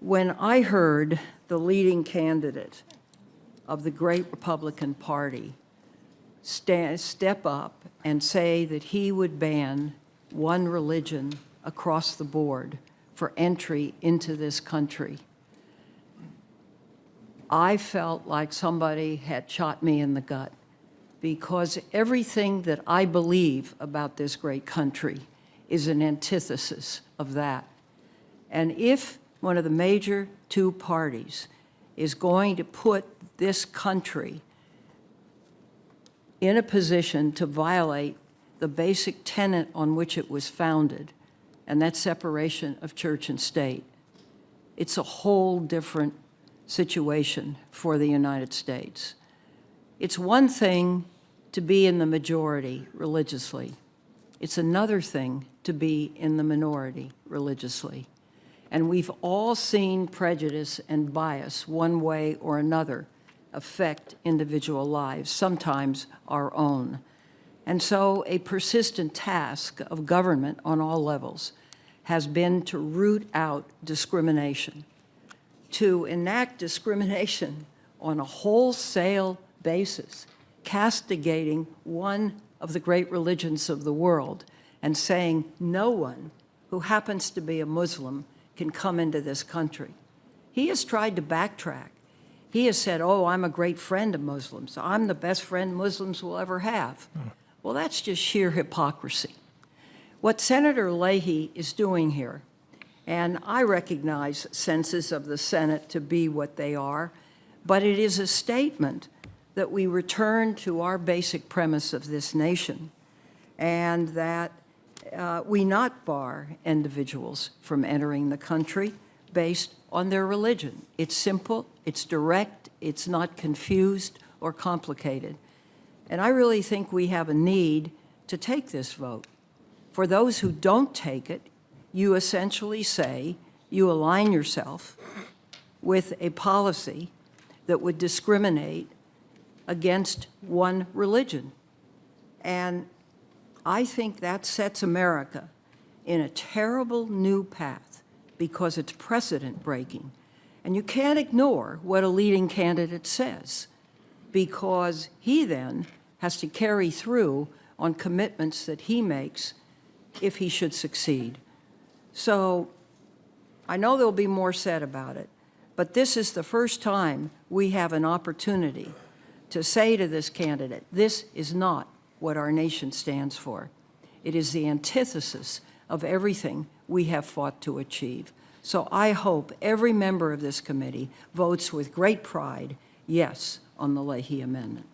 When I heard the leading candidate of the great Republican Party step up and say that he would ban one religion across the board for entry into this country, I felt like somebody had shot me in the gut, because everything that I believe about this great country is an antithesis of that. And if one of the major two parties is going to put this country in a position to violate the basic tenet on which it was founded, and that's separation of church and state, it's a whole different situation for the United States. It's one thing to be in the majority religiously. It's another thing to be in the minority religiously. And we've all seen prejudice and bias one way or another affect individual lives, sometimes our own. And so a persistent task of government on all levels has been to root out discrimination, to enact discrimination on a wholesale basis, castigating one of the great religions of the world and saying no one who happens to be a Muslim can come into this country. He has tried to backtrack. He has said, oh, I'm a great friend of Muslims. I'm the best friend Muslims will ever have. Well, that's just sheer hypocrisy. What Senator Leahy is doing here, and I recognize senses of the Senate to be what they are, but it is a statement that we return to our basic premise of this nation, and that we not bar individuals from entering the country based on their religion. It's simple, it's direct, it's not confused or complicated. And I really think we have a need to take this vote. For those who don't take it, you essentially say you align yourself with a policy that would discriminate against one religion. And I think that sets America in a terrible new path because it's precedent breaking. And you can't ignore what a leading candidate says, because he then has to carry through on commitments that he makes if he should succeed. So I know there'll be more said about it, but this is the first time we have an opportunity to say to this candidate, this is not what our nation stands for. It is the antithesis of everything we have fought to achieve. So I hope every member of this committee votes with great pride yes on the Leahy amendment.